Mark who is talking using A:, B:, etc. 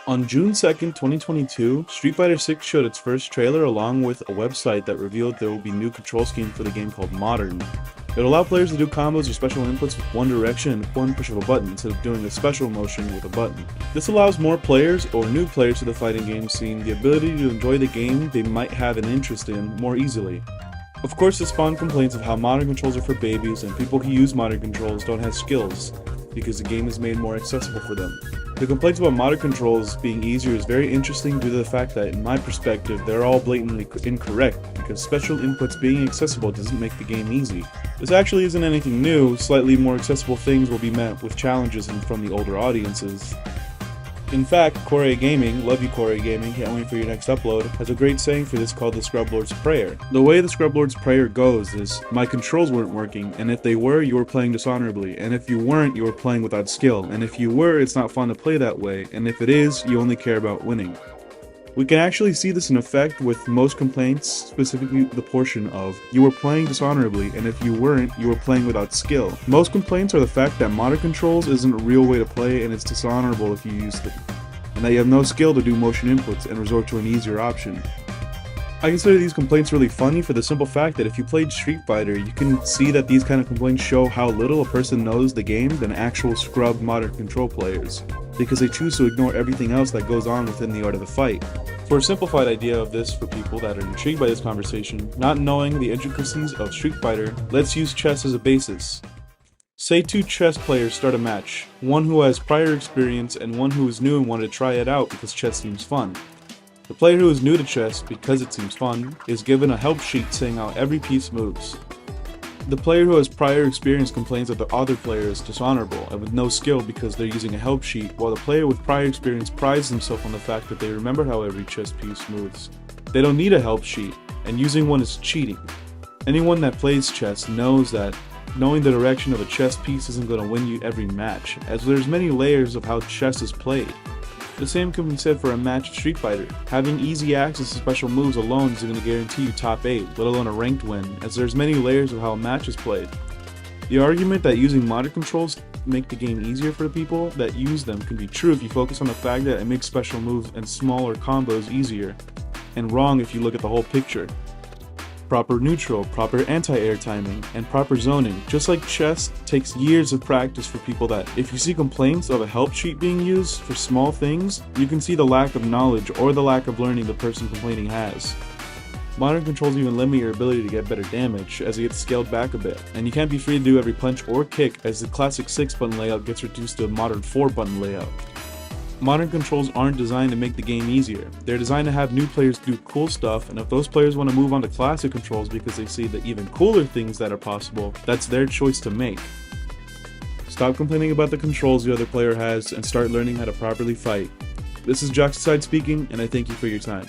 A: On June 2nd, 2022, Street Fighter 6 showed its first trailer along with a website that revealed there will be new control scheme for the game called Modern. It'll allow players to do combos or special inputs with one direction and one push of a button instead of doing a special motion with a button. This allows more players or new players to the fighting game scene the ability to enjoy the game they might have an interest in more easily. Of course, this spawned complaints of how modern controls are for babies and people who use modern controls don't have skills, because the game is made more accessible for them. The complaints about modern controls being easier is very interesting due to the fact that, in my perspective, they're all blatantly incorrect, because special inputs being accessible doesn't make the game easy. This actually isn't anything new. Slightly more accessible things will be met with challenges from the older audiences. In fact, Corey Gaming, love you Corey Gaming, can't wait for your next upload, has a great saying for this called the Scrub Lord's Prayer. The way the Scrub Lord's Prayer goes is, my controls weren't working, and if they were, you were playing dishonorably, and if you weren't, you were playing without skill, and if you were, it's not fun to play that way, and if it is, you only care about winning. We can actually see this in effect with most complaints, specifically the portion of, you were playing dishonorably, and if you weren't, you were playing without skill. Most complaints are the fact that modern controls isn't a real way to play and it's dishonorable if you use them, and that you have no skill to do motion inputs and resort to an easier option. I consider these complaints really funny for the simple fact that if you played Street Fighter, you can see that these kind of complaints show how little a person knows the game than actual scrub modern control players, because they choose to ignore everything else that goes on within the art of the fight. For a simplified idea of this for people that are intrigued by this conversation, not knowing the intricacies of Street Fighter, let's use chess as a basis. Say two chess players start a match, one who has prior experience and one who is new and wanted to try it out because chess seems fun. The player who is new to chess, because it seems fun, is given a help sheet saying how every piece moves. The player who has prior experience complains that the other player is dishonorable and with no skill because they're using a help sheet, while the player with prior experience prides themselves on the fact that they remember how every chess piece moves. They don't need a help sheet, and using one is cheating. Anyone that plays chess knows that knowing the direction of a chess piece isn't going to win you every match, as there's many layers of how chess is played. The same can be said for a match of Street Fighter. Having easy access to special moves alone isn't going to guarantee you top 8, let alone a ranked win, as there's many layers of how a match is played. The argument that using modern controls make the game easier for the people that use them can be true if you focus on the fact that it makes special moves and smaller combos easier, and wrong if you look at the whole picture. Proper neutral, proper anti-air timing, and proper zoning, just like chess, takes years of practice for people that, if you see complaints of a help sheet being used for small things, you can see the lack of knowledge or the lack of learning the person complaining has. Modern controls even limit your ability to get better damage, as it gets scaled back a bit, and you can't be free to do every punch or kick as the classic 6-button layout gets reduced to a modern 4-button layout. Modern controls aren't designed to make the game easier. They're designed to have new players do cool stuff, and if those players want to move on to classic controls because they see the even cooler things that are possible, that's their choice to make. Stop complaining about the controls the other player has and start learning how to properly fight. This is Jockside speaking, and I thank you for your time.